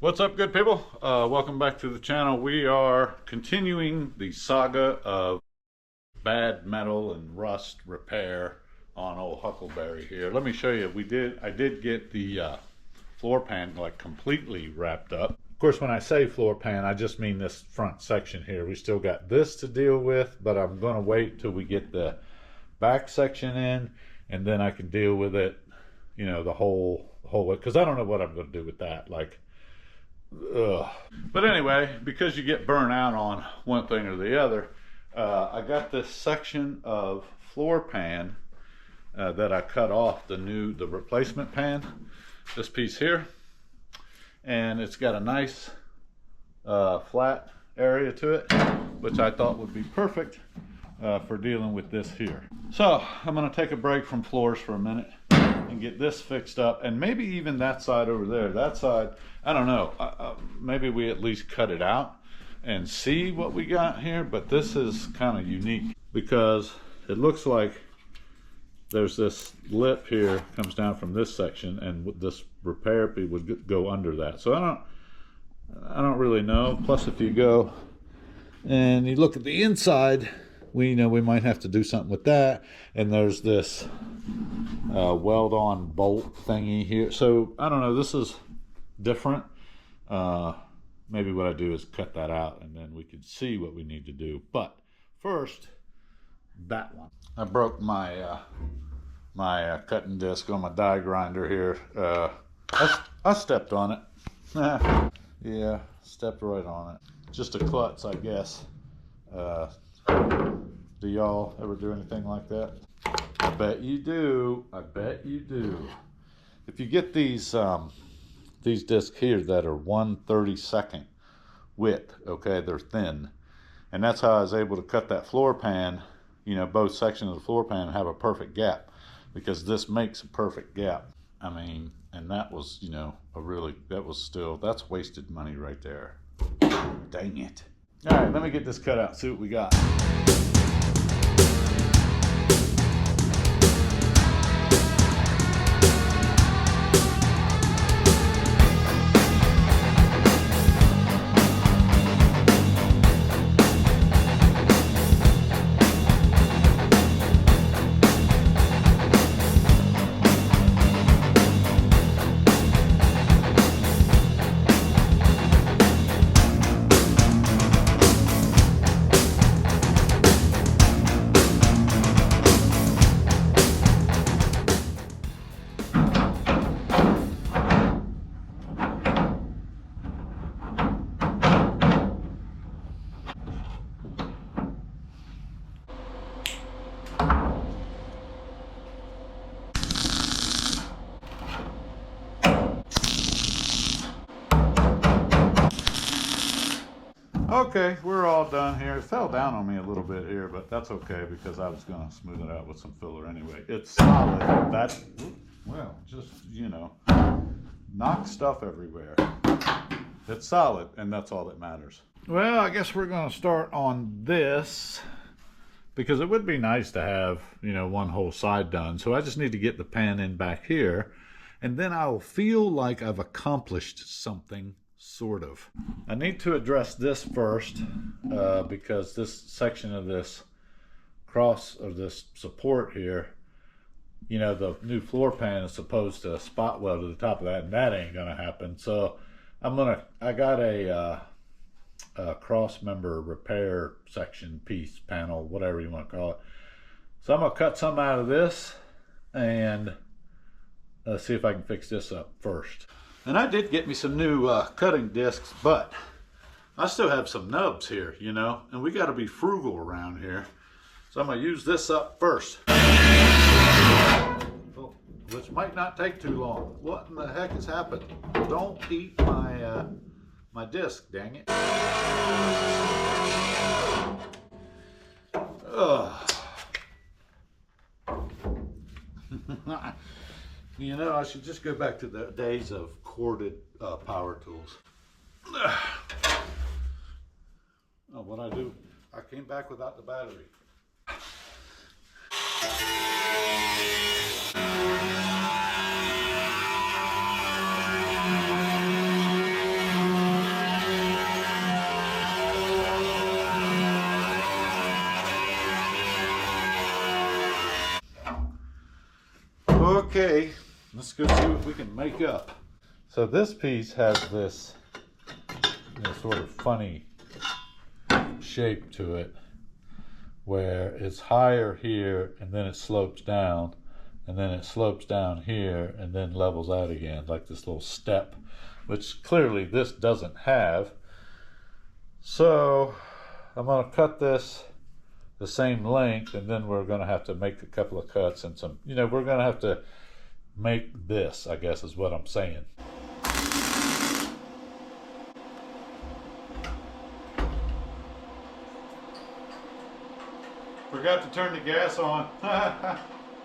What's up, good people? Welcome back to the channel. We are continuing the saga of bad metal and rust repair on old Huckleberry here. Let me show you. I did get the floor pan like completely wrapped up. Of course, when I say floor pan, I just mean this front section here. We still got this to deal with, but I'm going to wait till we get the back section in, and then I can deal with it, you know, the whole way, because I don't know what I'm going to do with that. Like, ugh. But anyway, because you get burnt out on one thing or the other, I got this section of floor pan that I cut off the replacement pan, this piece here, and it's got a nice flat area to it, which I thought would be perfect for dealing with this here. So I'm going to take a break from floors for a minute and get this fixed up, and maybe even that side over there. That side, I don't know, maybe we at least cut it out and see what we got here. But this is kind of unique because it looks like there's this lip here comes down from this section, and this repair piece would go under that. So I don't really know. Plus, if you go and you look at the inside, we might have to do something with that. And there's this weld-on bolt thingy here. So I don't know. This is different. Maybe what I do is cut that out, and then we can see what we need to do. But first, that one. I broke my my cutting disc on my die grinder here. I stepped on it. Yeah, stepped right on it. Just a klutz, I guess. Do y'all ever do anything like that? I bet you do. I bet you do. If you get these discs here that are 1/32 width, okay, they're thin, and that's how I was able to cut that floor pan. You know, both sections of the floor pan have a perfect gap, because this makes a perfect gap. I mean, and that was, you know, that's wasted money right there. Dang it. All right, let me get this cut out, see what we got. Okay, we're all done here. It fell down on me a little bit here, but that's okay because I was going to smooth it out with some filler anyway. It's solid. Well, just, you know, knock stuff everywhere. It's solid, and that's all that matters. Well, I guess we're going to start on this because it would be nice to have, you know, one whole side done. So I just need to get the pan in back here, and then I'll feel like I've accomplished something. Sort of. I need to address this first because this section of this support here, you know, the new floor pan is supposed to spot weld to the top of that, and that ain't gonna happen. So I got a cross member repair section piece, panel, whatever you want to call it. So I'm gonna cut some out of this and see if I can fix this up first. And I did get me some new cutting discs, but I still have some nubs here, you know, and we got to be frugal around here. So I'm going to use this up first, which might not take too long. What in the heck has happened? Don't eat my my disc, dang it. Ugh. You know, I should just go back to the days of corded power tools. Oh, what I do? I came back without the battery. Okay, let's go see what we can make up. So this piece has this, sort of funny shape to it, where it's higher here and then it slopes down, and then it slopes down here and then levels out again, like this little step, which clearly this doesn't have. So I'm going to cut this the same length, and then we're going to have to make a couple of cuts and some, we're going to have to make this, I guess is what I'm saying. Forgot to turn the gas on.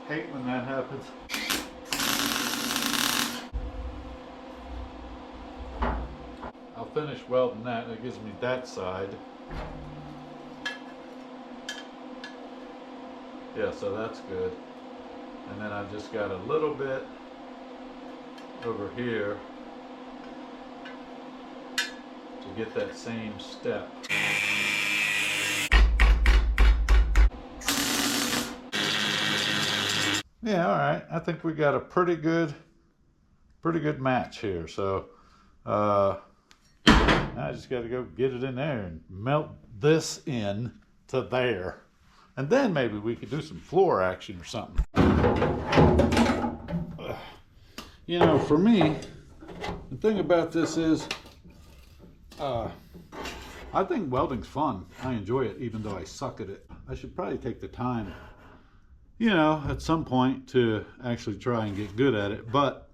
Hate when that happens. I'll finish welding that. That gives me that side. Yeah, so that's good. And then I've just got a little bit over here to get that same step. Yeah, all right. I think we got a pretty good match here. So I just got to go get it in there and melt this in to there. And then maybe we could do some floor action or something. For me, the thing about this is, I think welding's fun. I enjoy it, even though I suck at it. I should probably take the time, at some point to actually try and get good at it. But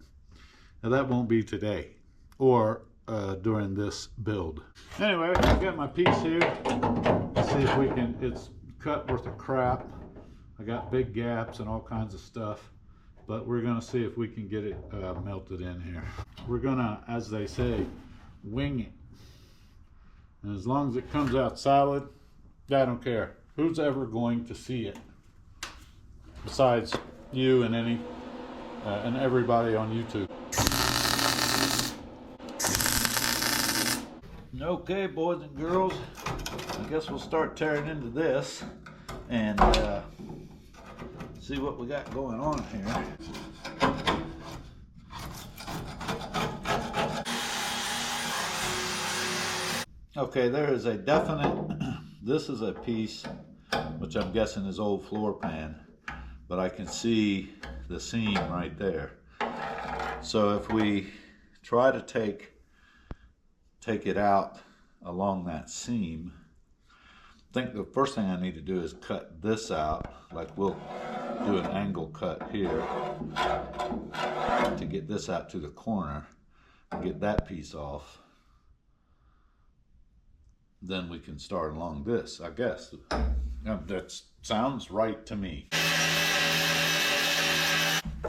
that won't be today or during this build. Anyway, I've got my piece here. Let's see if we can, it's cut worth of crap. I got big gaps and all kinds of stuff, but we're gonna see if we can get it melted in here. We're gonna, as they say, wing it. And as long as it comes out solid, I don't care. Who's ever going to see it? Besides you and and everybody on YouTube. Okay, boys and girls, I guess we'll start tearing into this and see what we got going on here. Okay, there is a definite, this is a piece which I'm guessing is old floor pan, but I can see the seam right there. So if we try to take it out along that seam, I think the first thing I need to do is cut this out. Like we'll do an angle cut here to get this out to the corner and get that piece off. Then we can start along this, I guess. That sounds right to me.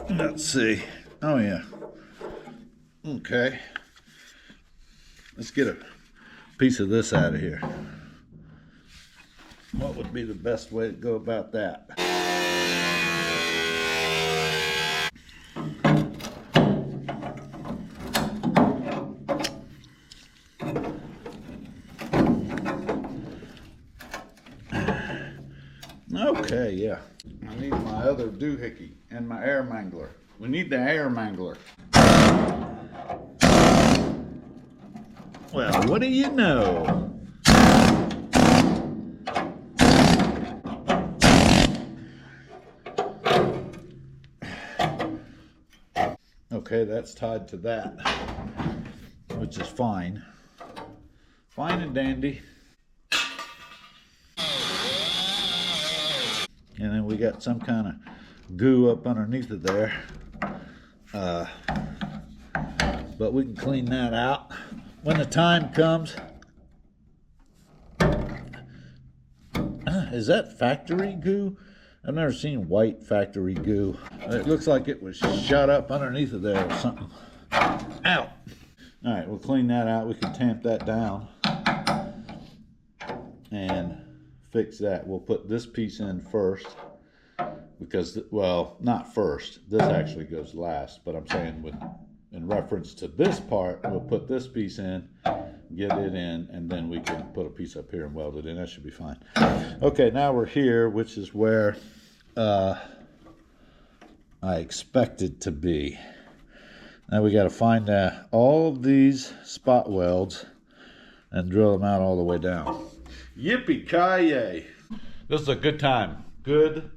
Let's see. Oh yeah. Okay. Let's get a piece of this out of here. What would be the best way to go about that? Okay, yeah. I need my other doohickey and my air mangler. We need the air mangler. Well, what do you know? Okay, that's tied to that, which is fine. Fine and dandy. And then we got some kind of goo up underneath it there. But we can clean that out when the time comes. Is that factory goo? I've never seen white factory goo. It looks like it was shot up underneath of there or something. Ow! All right, we'll clean that out. We can tamp that down and fix that. We'll put this piece in first because, well, not first. This actually goes last, but I'm saying in reference to this part, we'll put this piece in, get it in, and then we can put a piece up here and weld it in. That should be fine. Okay, now we're here, which is where I expect it to be. Now we got to find all of these spot welds and drill them out all the way down. Yippee-ki-yay! This is a good time. Good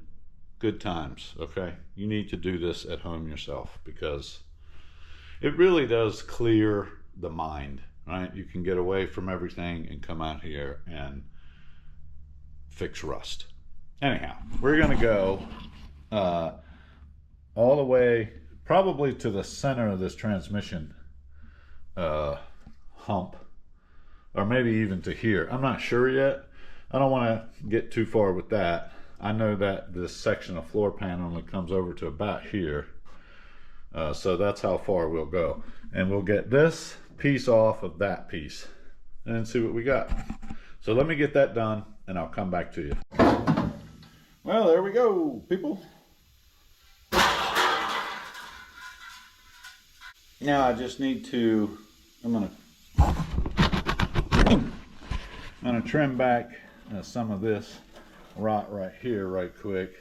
times, okay? You need to do this at home yourself because it really does clear the mind, right? You can get away from everything and come out here and fix rust. Anyhow, we're gonna go all the way probably to the center of this transmission hump, or maybe even to here. I'm not sure yet. I don't want to get too far with that. I know that this section of floor pan only comes over to about here. So that's how far we'll go. And we'll get this piece off of that piece and see what we got. So let me get that done and I'll come back to you. Well, there we go, people. Now I just need to, I'm gonna trim back some of this rot right here right quick,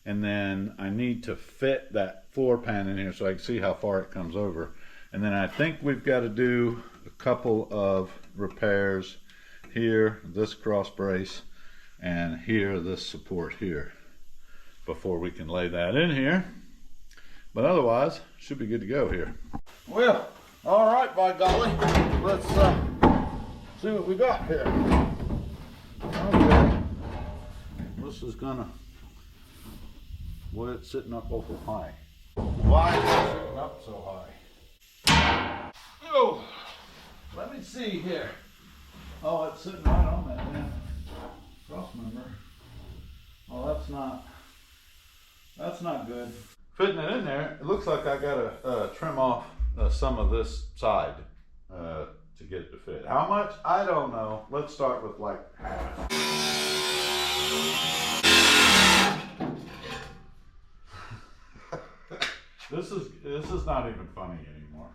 and then I need to fit that floor pan in here so I can see how far it comes over. And then I think we've got to do a couple of repairs here, this cross brace, and here, this support here, before we can lay that in here. But otherwise, should be good to go here. Well, all right, by golly, let's see what we got here. Okay. This is gonna, well, it's sitting up awful high. Why is it sitting up so high? Oh, let me see here. Oh, it's sitting right on that cross member. Oh, that's not good. Fitting it in there, it looks like I gotta trim off some of this side to get it to fit. How much? I don't know. Let's start with like half. This is not even funny anymore.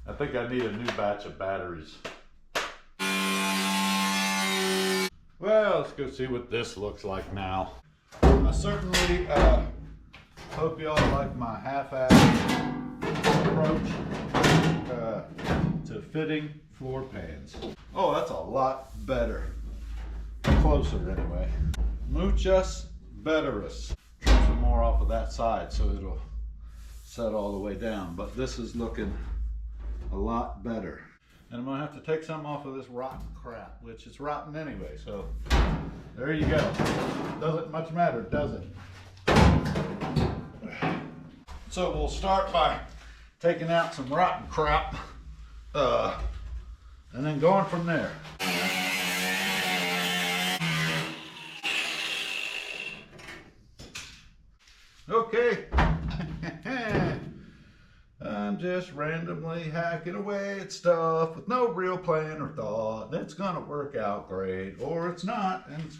I think I need a new batch of batteries. Well, let's go see what this looks like now. I certainly hope y'all like my half-assed approach to fitting floor pans. Oh, that's a lot better. Closer anyway. Muchas betteras. Trim some more off of that side so it'll set all the way down. But this is looking a lot better. And I'm gonna have to take some off of this rotten crap, which is rotten anyway, so there you go. Doesn't much matter, does it? So we'll start by taking out some rotten crap, and then going from there. Okay. I'm just randomly hacking away at stuff with no real plan or thought. It's gonna work out great, or it's not, and it's,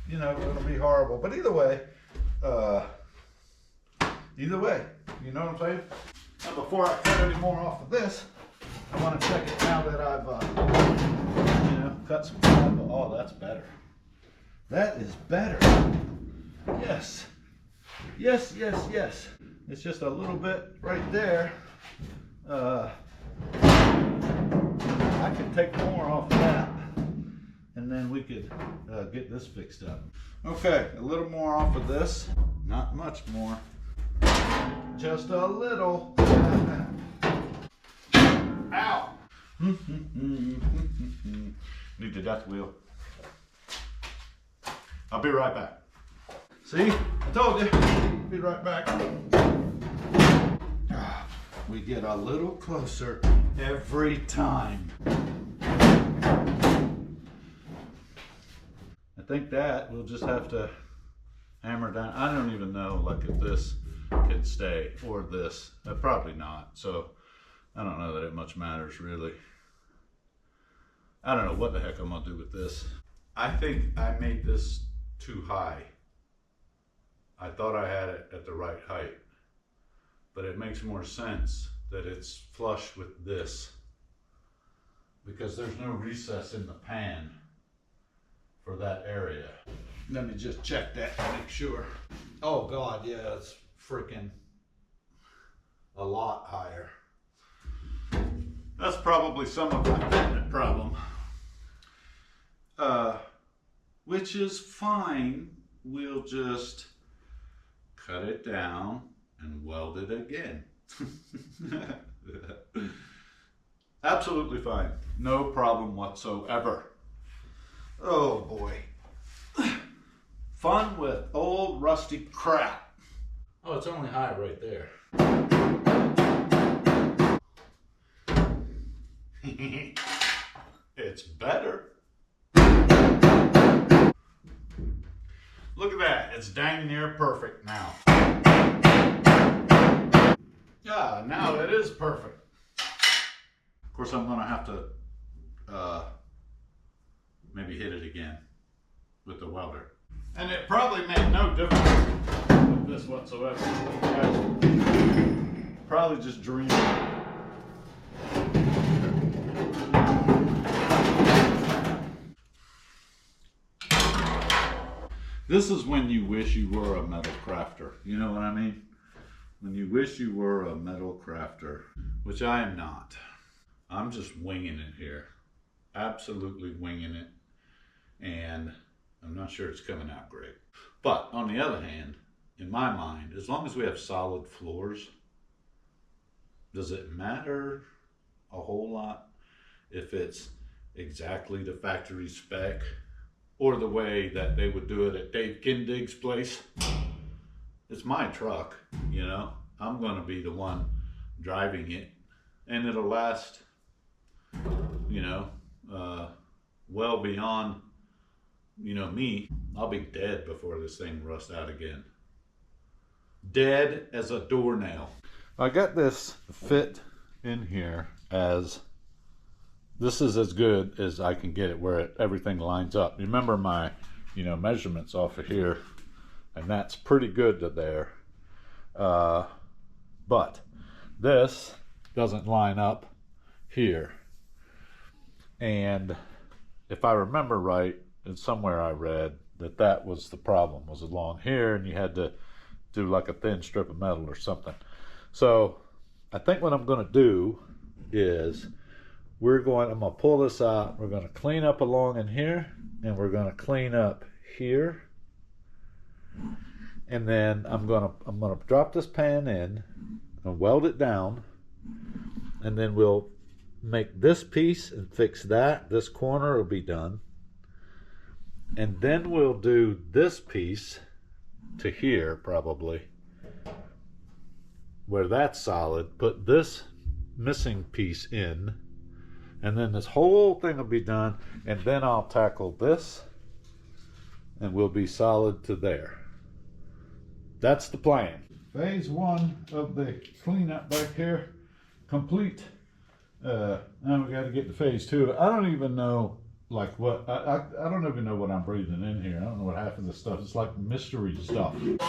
you know, it'll be horrible. But either way, you know what I'm saying? Now, before I cut any more off of this, I want to check it now that I've, cut some cable. Oh, that's better. That is better. Yes. Yes, yes, yes. It's just a little bit right there. I could take more off of that, and then we could get this fixed up. Okay, a little more off of this. Not much more. Just a little. Ow! Need the death wheel. I'll be right back. See? I told you. Be right back. We get a little closer every time. I think that we'll just have to hammer down. I don't even know, like, if this could stay or this. Probably not. So I don't know that it much matters really. I don't know what the heck I'm gonna do with this. I think I made this too high. I thought I had it at the right height, but it makes more sense that it's flush with this because there's no recess in the pan for that area. Let me just check that to make sure. Oh God, yeah, it's freaking a lot higher. That's probably some of my fitment problem. Which is fine. We'll just cut it down and weld it again. Absolutely fine. No problem whatsoever. Oh boy. Fun with old rusty crap. Oh, it's only high right there. It's better. Look at that. It's dang near perfect now. Yeah, now it is perfect. Of course, I'm going to have to maybe hit it again with the welder. And it probably made no difference with this whatsoever. Probably just dreaming. This is when you wish you were a metal crafter. You know what I mean? When you wish you were a metal crafter, which I am not. I'm just winging it here. Absolutely winging it. And I'm not sure it's coming out great. But on the other hand, in my mind, as long as we have solid floors, does it matter a whole lot if it's exactly the factory spec or the way that they would do it at Dave Kindig's place? It's my truck, you know. I'm going to be the one driving it, and it'll last, you know, well beyond, you know, me. I'll be dead before this thing rusts out again. Dead as a doornail. I got this fit in here as, this is as good as I can get it where everything lines up. Remember my, you know, measurements off of here, and that's pretty good to there. But this doesn't line up here. And if I remember right, and somewhere I read that that was the problem, was along here, and you had to do like a thin strip of metal or something. So I think what I'm going to do is I'm going to pull this out. We're going to clean up along in here, and we're going to clean up here. And then I'm going to drop this pan in and weld it down, and then we'll make this piece and fix that. This corner will be done. And then we'll do this piece to here, probably, where that's solid. Put this missing piece in, and then this whole thing will be done, and then I'll tackle this, and we'll be solid to there. That's the plan. Phase one of the cleanup back here complete. Now we got to get to phase two. I don't even know like what I don't even know what I'm breathing in here. I don't know what half of this stuff. It's like mystery stuff. It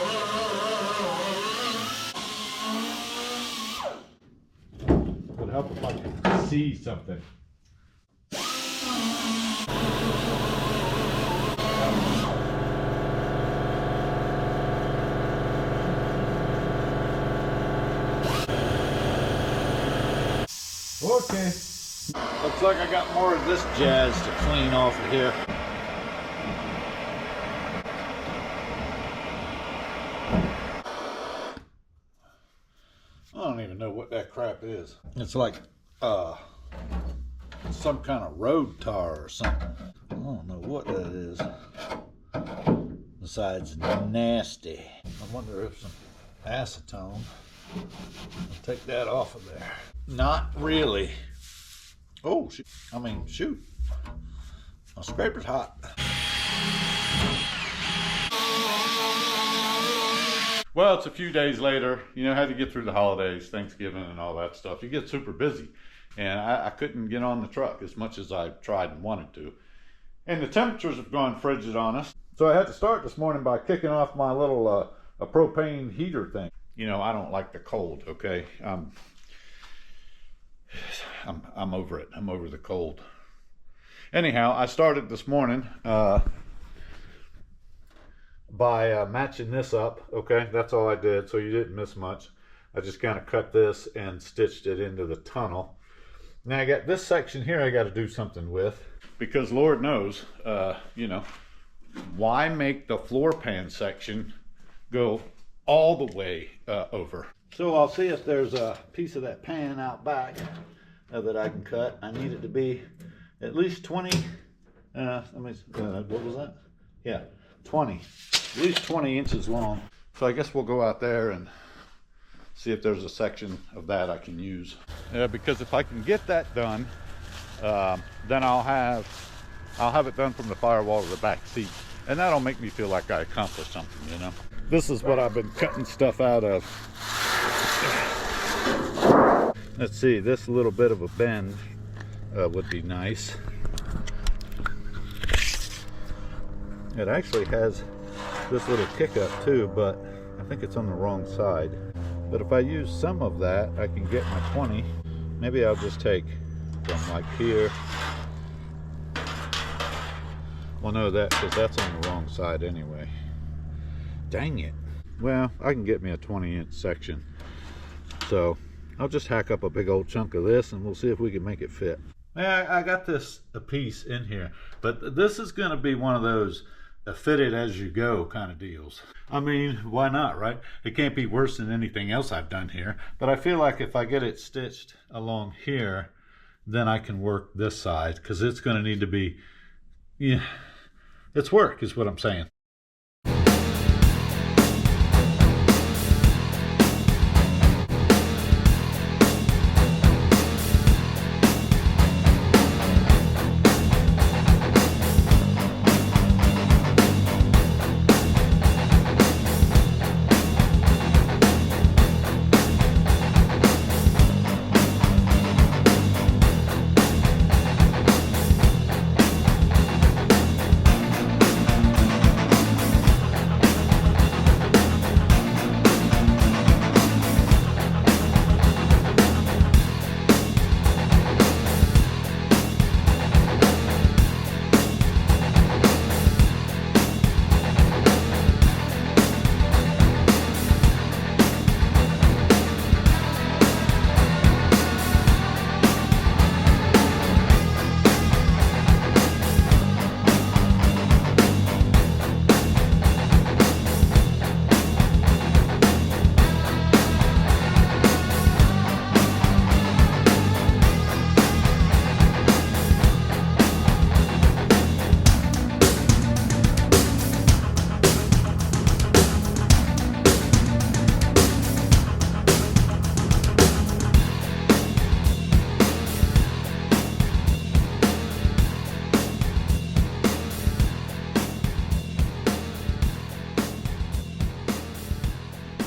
would help if I could see something. Okay. Looks like I got more of this jazz to clean off of here. I don't even know what that crap is. It's like some kind of road tar or something. I don't know what that is. Besides nasty. I wonder if some acetone will take that off of there. Not really. Oh, shoot. I mean, shoot. My scraper's hot. Well, it's a few days later. You know, had to get through the holidays, Thanksgiving and all that stuff. You get super busy. And I couldn't get on the truck as much as I tried and wanted to. And the temperatures have gone frigid on us. So I had to start this morning by kicking off my little a propane heater thing. You know, I don't like the cold, okay? I'm over it. I'm over the cold. Anyhow, I started this morning by matching this up, okay? That's all I did, so you didn't miss much. I just kind of cut this and stitched it into the tunnel. Now I got this section here I got to do something with, because Lord knows, you know, why make the floor pan section go all the way over? So I'll see if there's a piece of that pan out back that I can cut. I need it to be at least 20, what was that? Yeah, 20, at least 20 inches long. So I guess we'll go out there and see if there's a section of that I can use. Because if I can get that done, then I'll have it done from the firewall to the back seat. And that'll make me feel like I accomplished something, you know? This is what I've been cutting stuff out of. Let's see, this little bit of a bend would be nice. It actually has this little kick up too, but I think it's on the wrong side. But if I use some of that, I can get my 20. Maybe I'll just take from like here. Well, no, because that's on the wrong side anyway. Dang it. Well, I can get me a 20-inch section. So I'll just hack up a big old chunk of this and we'll see if we can make it fit. Yeah, I got a piece in here, but this is going to be one of those fit it as you go kind of deals. I mean, why not, right? It can't be worse than anything else I've done here, but I feel like if I get it stitched along here, then I can work this side, because it's going to need to be, yeah, it's work is what I'm saying.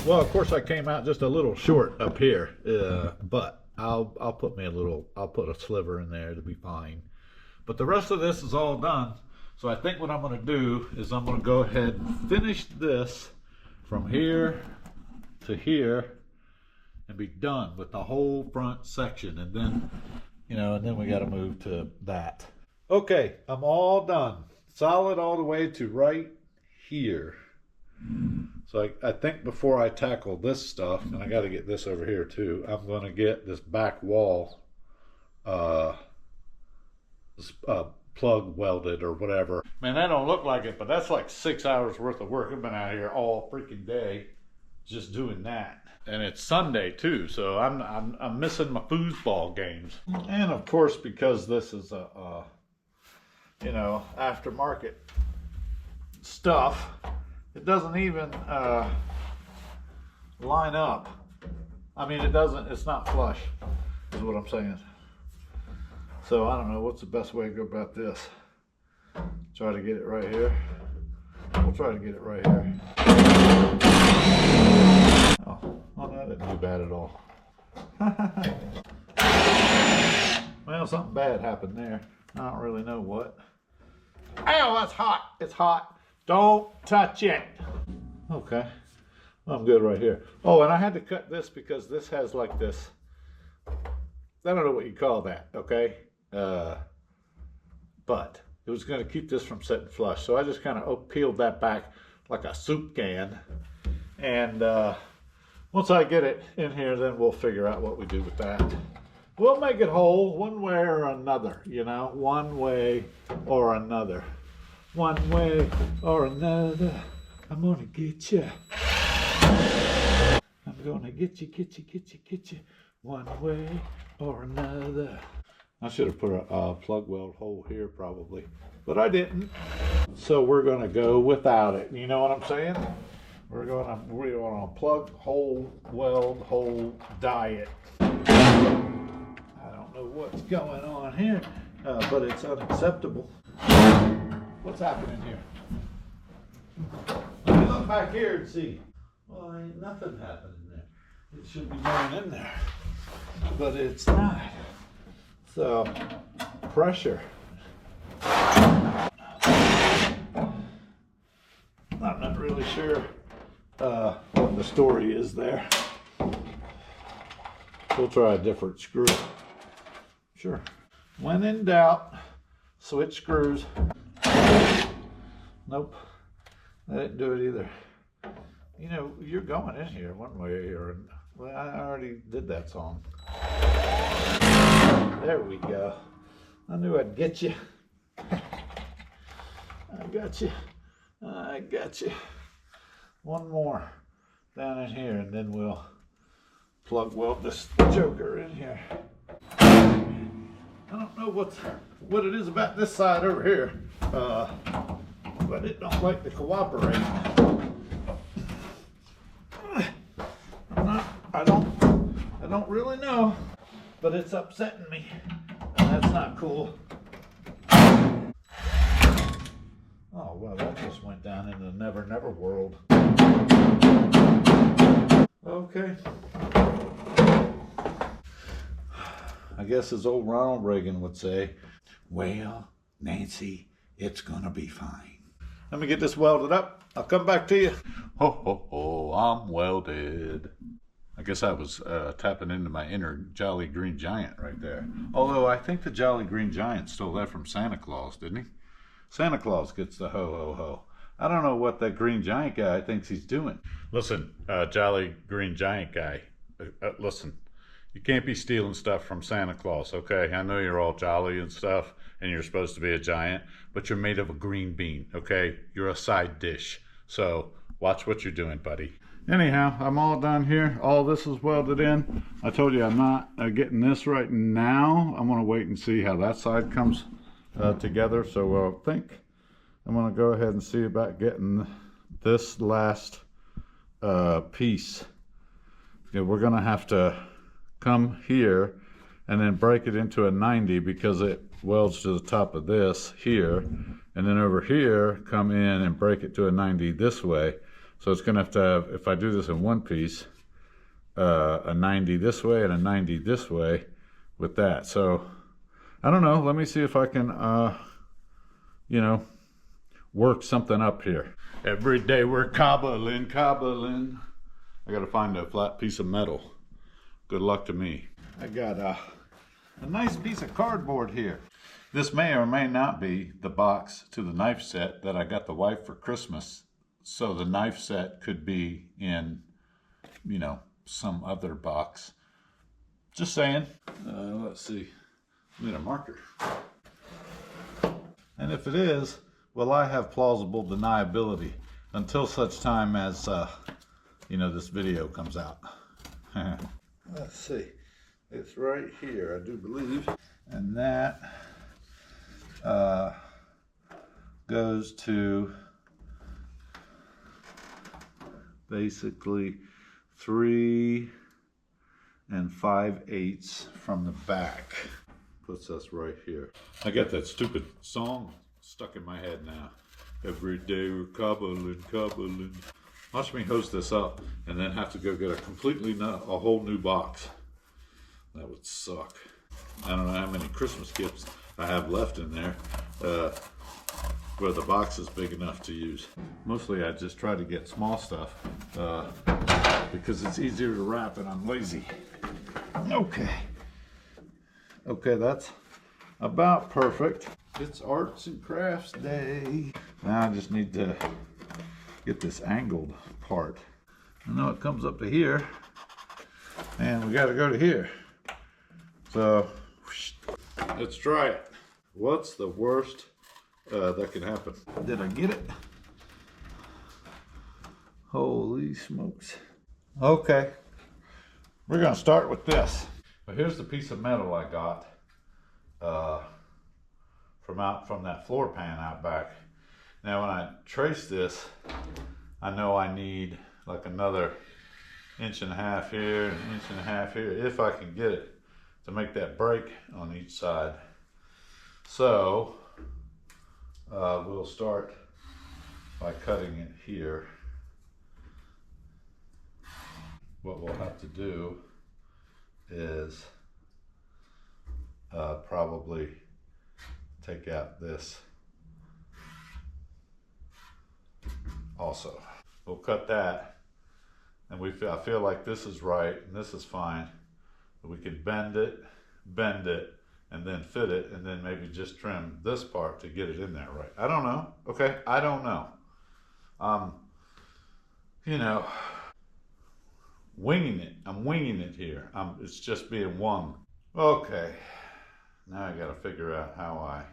Well, of course I came out just a little short up here, but I'll put a sliver in there to be fine. But the rest of this is all done. So I think what I'm going to do is I'm going to go ahead and finish this from here to here and be done with the whole front section. And then, you know, and then we got to move to that. Okay, I'm all done. Solid all the way to right here. So I think before I tackle this stuff, and I got to get this over here too, I'm going to get this back wall plug welded or whatever. Man, that don't look like it, but that's like 6 hours worth of work. I've been out here all freaking day just doing that. And it's Sunday too, so I'm missing my foosball games. And of course, because this is a you know, aftermarket stuff, it doesn't even line up. I mean, it's not flush, is what I'm saying. So I don't know, what's the best way to go about this? Try to get it right here. We'll try to get it right here. Oh, well, that didn't do bad at all. Well, something bad happened there. I don't really know what. Ow, that's hot. It's hot. Don't touch it. Okay. I'm good right here. Oh, and I had to cut this because this has like this, I don't know what you call that, okay? But it was going to keep this from sitting flush. So I just kind of peeled that back like a soup can. And Once I get it in here, then we'll figure out what we do with that. We'll make it whole one way or another, you know, one way or another. One way or another, I'm gonna get you. I'm gonna get you, get you, one way or another. I should have put a plug weld hole here probably, but I didn't. So we're gonna go without it. You know what I'm saying? We're gonna plug hole, weld hole diet. I don't know what's going on here, but it's unacceptable. What's happening here? Let me look back here and see. Well, ain't nothing happening there. It should be going in there, but it's not. So, pressure. I'm not really sure what the story is there. We'll try a different screw. Sure. When in doubt, switch screws. Nope, I didn't do it either. You know, you're going in here one way or well, I already did that song. There we go. I knew I'd get you. I got you. I got you. One more down in here, and then we'll plug weld this joker in here. I don't know what it is about this side over here, but it don't like to cooperate. I don't really know, but it's upsetting me, and that's not cool. Oh well, that just went down in the never never world. Okay. I guess as old Ronald Reagan would say, well, Nancy, it's gonna be fine. Let me get this welded up. I'll come back to you. Ho, ho, ho, I'm welded. I guess I was tapping into my inner Jolly Green Giant right there. Although I think the Jolly Green Giant stole that from Santa Claus, didn't he? Santa Claus gets the ho, ho, ho. I don't know what that Green Giant guy thinks he's doing. Listen, Jolly Green Giant guy, listen. You can't be stealing stuff from Santa Claus, okay? I know you're all jolly and stuff, and you're supposed to be a giant, but you're made of a green bean, okay? You're a side dish. So watch what you're doing, buddy. Anyhow, I'm all done here. All this is welded in. I told you I'm not getting this right now. I'm gonna wait and see how that side comes together. So I think I'm gonna go ahead and see about getting this last piece. Yeah, we're gonna have to come here and then break it into a 90 because it welds to the top of this here, and then over here come in and break it to a 90 this way. So it's gonna have to have, if I do this in one piece, a 90 this way and a 90 this way with that. So I don't know, let me see if I can you know, work something up here. Every day we're cobbling. I gotta find a flat piece of metal. Good luck to me. I got a nice piece of cardboard here. This may or may not be the box to the knife set that I got the wife for Christmas. So the knife set could be in, you know, some other box. Just saying. Let's see. I need a marker. And if it is, well, I have plausible deniability until such time as, you know, this video comes out. Let's see, it's right here, I do believe, and that goes to basically 3 5/8 from the back. Puts us right here. I got that stupid song stuck in my head now. Every day we're cobbling. Watch me hose this up and then have to go get a whole new box. That would suck. I don't know how many Christmas gifts I have left in there where the box is big enough to use. Mostly I just try to get small stuff because it's easier to wrap and I'm lazy. Okay, that's about perfect. It's arts and crafts day. Now I just need to get this angled part. I know it comes up to here, And we got to go to here. So let's try it. What's the worst that can happen? Did I get it? Holy smokes. Okay. We're going to start with this. But here's the piece of metal I got from that floor pan out back. Now when I trace this, I know I need like another 1.5 inches here and 1.5 inches here, if I can get it to make that break on each side. So we'll start by cutting it here. What we'll have to do is probably take out this also. We'll cut that, and I feel like this is right and this is fine. We could bend it, and then fit it, and then maybe just trim this part to get it in there right. I don't know. Okay, I don't know. You know, winging it. I'm winging it here. It's just being wung. Okay, now I got to figure out how I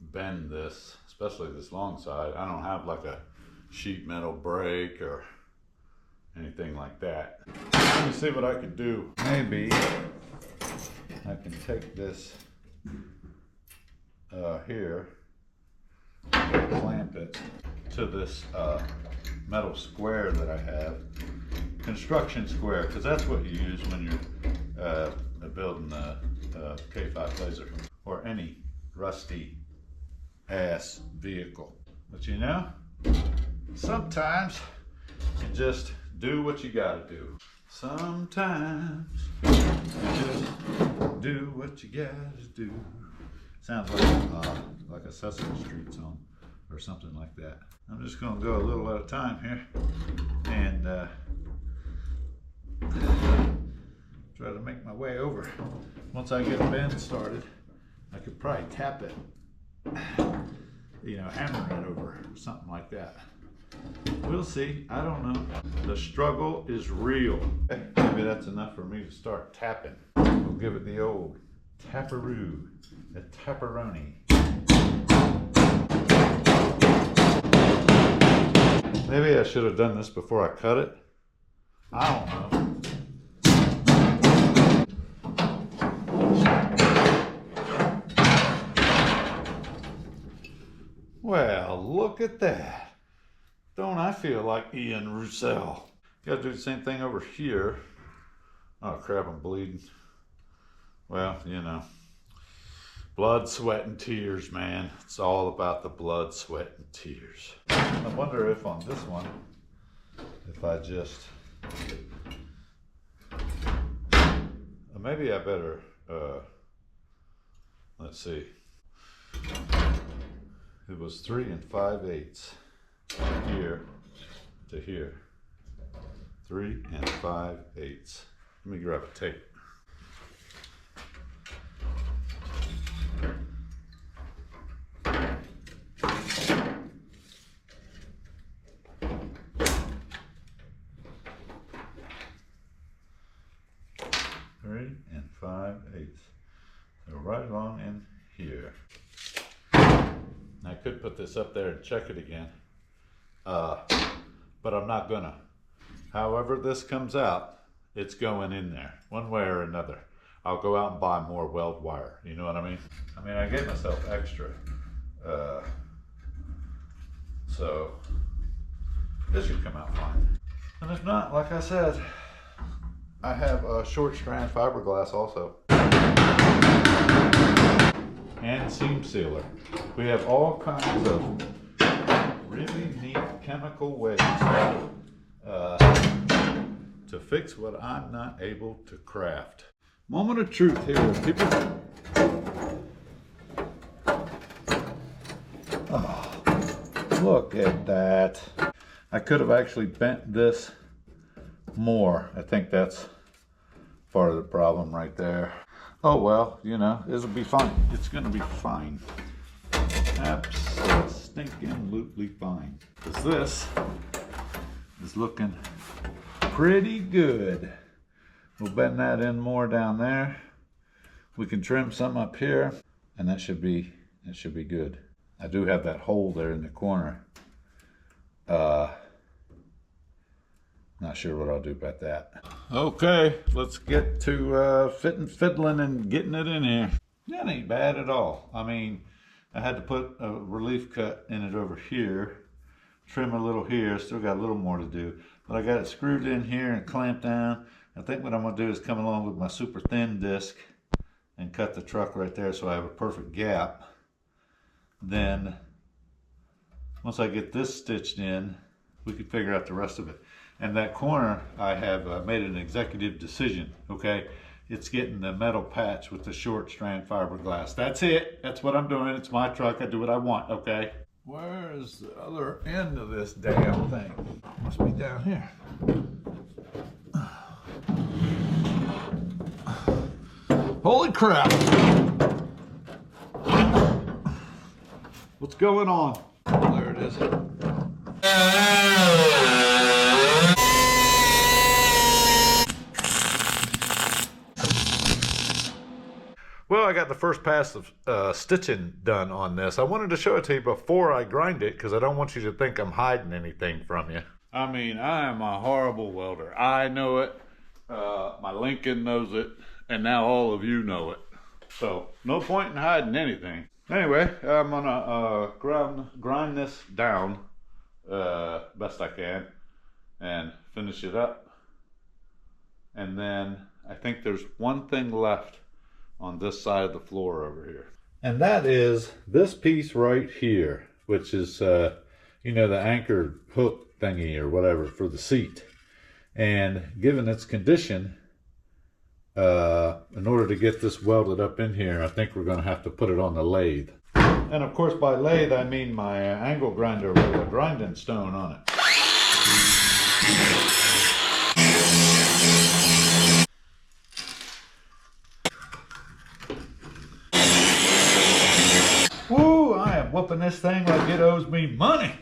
bend this, especially this long side. I don't have like a sheet metal brake or anything like that. Let me see what I can do. Maybe I can take this here, clamp it to this metal square that I have. Construction square, because that's what you use when you're building a K5 Blazer or any rusty ass vehicle. But you know, sometimes you just do what you gotta do. Sometimes you just do what you gotta do. Sounds like a Sesame Street song or something like that. I'm just gonna go a little at a time here and try to make my way over. Once I get a bend started, I could probably tap it, you know, hammer it over, something like that. We'll see. I don't know. The struggle is real. Maybe that's enough for me to start tapping. We'll give it the old taparoo, a taparoni. Maybe I should have done this before I cut it. I don't know. Well, look at that. Don't I feel like Ian Russell? Gotta do the same thing over here. Oh crap, I'm bleeding. Well, you know, blood, sweat, and tears, man. It's all about the blood, sweat, and tears. I wonder if on this one, if I just, maybe I better, let's see. It was 3 5/8 here to here. 3 5/8. Let me grab a tape. Three and 5/8. So right along in here. I could put this up there and check it again, but I'm not gonna. However this comes out, it's going in there, one way or another. I'll go out and buy more weld wire, you know what I mean? I gave myself extra, so this should come out fine. And if not, like I said, I have a short strand fiberglass also. And seam sealer. We have all kinds of really neat chemical ways to fix what I'm not able to craft. Moment of truth here, people. Oh, look at that. I could have actually bent this more. I think that's part of the problem right there. Oh well, you know, it'll be fine. It's gonna be fine. Absolutely fine. Because this is looking pretty good. We'll bend that in more down there. We can trim some up here, and that should be good. I do have that hole there in the corner. Not sure what I'll do about that. Okay, let's get to fiddling and getting it in here. That ain't bad at all. I mean, I had to put a relief cut in it over here, trim a little here, still got a little more to do, but I got it screwed in here and clamped down. I think what I'm gonna do is come along with my super thin disc and cut the truck right there so I have a perfect gap. Then, once I get this stitched in, we can figure out the rest of it. And that corner, I have made an executive decision, okay? It's getting the metal patch with the short strand fiberglass. That's it. That's what I'm doing. It's my truck. I do what I want, okay? Where is the other end of this damn thing? Must be down here. Holy crap! What's going on? There it is. Well, I got the first pass of stitching done on this. I wanted to show it to you before I grind it because I don't want you to think I'm hiding anything from you. I mean, I am a horrible welder. I know it. My Lincoln knows it. And now all of you know it. So, no point in hiding anything. Anyway, I'm gonna grind this down best I can and finish it up. And then I think there's one thing left on this side of the floor over here. And that is this piece right here, which is, you know, the anchor hook thingy or whatever for the seat. And given its condition, in order to get this welded up in here, I think we're going to have to put it on the lathe. And of course, by lathe, I mean my angle grinder with a grinding stone on it. Woo! I am whooping this thing like it owes me money.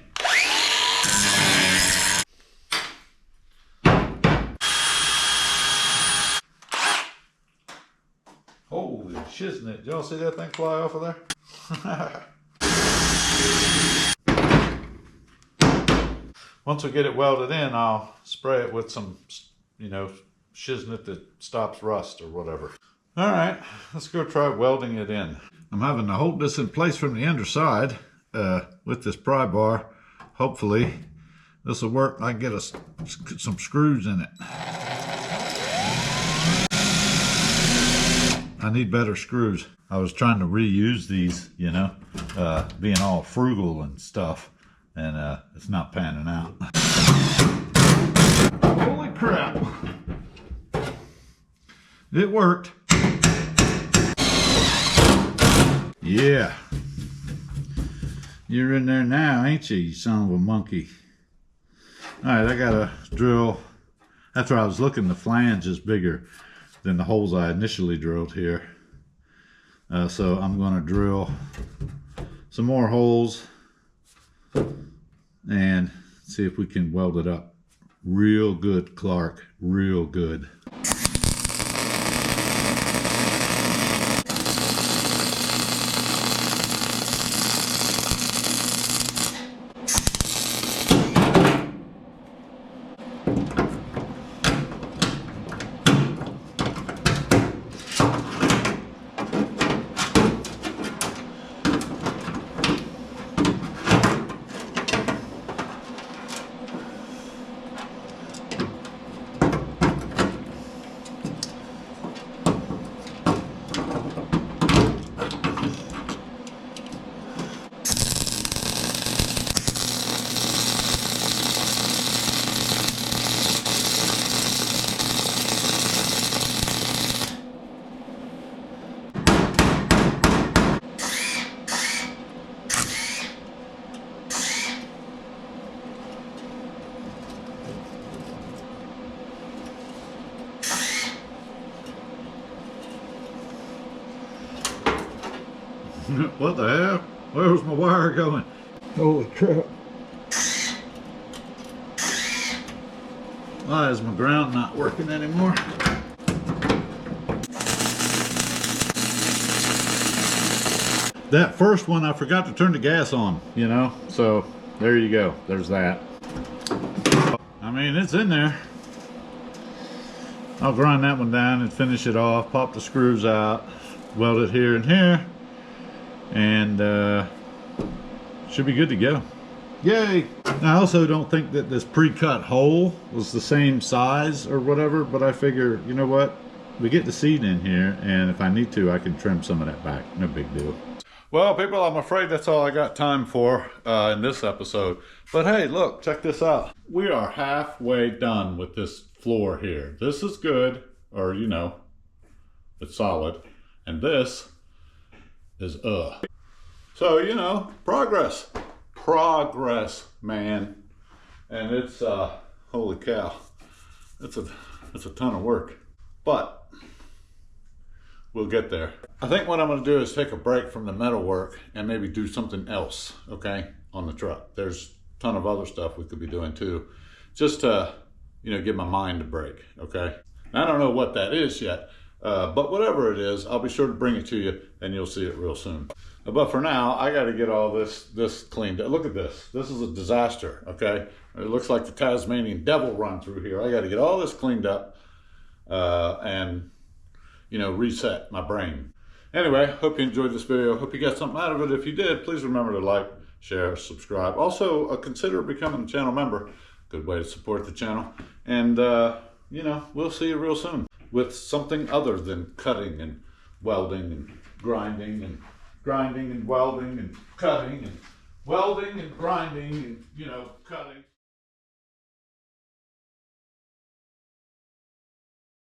Holy shiznit. Did y'all see that thing fly off of there? Once we get it welded in, I'll spray it with some, you know, shiznit that stops rust or whatever. All right, let's go try welding it in. I'm having to hold this in place from the underside with this pry bar. Hopefully this will work. I can get some screws in it. I need better screws. I was trying to reuse these, you know, being all frugal and stuff, and it's not panning out. Holy crap. It worked. Yeah. You're in there now, ain't you, you son of a monkey? All right, I got a drill. That's where I was looking. The flange is bigger than the holes I initially drilled here. So I'm going to drill some more holes and see if we can weld it up real good, Clark, real good. What the hell? Where was my wire going? Holy crap. Why is my ground not working anymore? that first one, I forgot to turn the gas on, you know? So there you go. There's that. I mean, it's in there. I'll grind that one down and finish it off, pop the screws out, weld it here and here, and should be good to go. Yay! I also don't think that this pre-cut hole was the same size or whatever, but I figure, you know what? We get the seat in here, and if I need to, I can trim some of that back. No big deal. Well, people, I'm afraid that's all I got time for in this episode. But hey, look, check this out. We are halfway done with this floor here. This is good, or you know, it's solid. And this is So, you know, progress. Progress, man. And it's holy cow. It's a ton of work. But we'll get there. I think what I'm going to do is take a break from the metal work and maybe do something else, okay, on the truck. There's a ton of other stuff we could be doing too, just to, you know, give my mind a break, okay? I don't know what that is yet, but whatever it is, I'll be sure to bring it to you and you'll see it real soon. But for now, I got to get all this cleaned up. Look at this. This is a disaster, okay? It looks like the Tasmanian devil run through here. I got to get all this cleaned up and, you know, reset my brain. Anyway, hope you enjoyed this video. Hope you got something out of it. If you did, please remember to like, share, subscribe. Also, consider becoming a channel member. Good way to support the channel. And, you know, we'll see you real soon with something other than cutting and welding and grinding and grinding and welding and cutting and welding and grinding and, you know, cutting.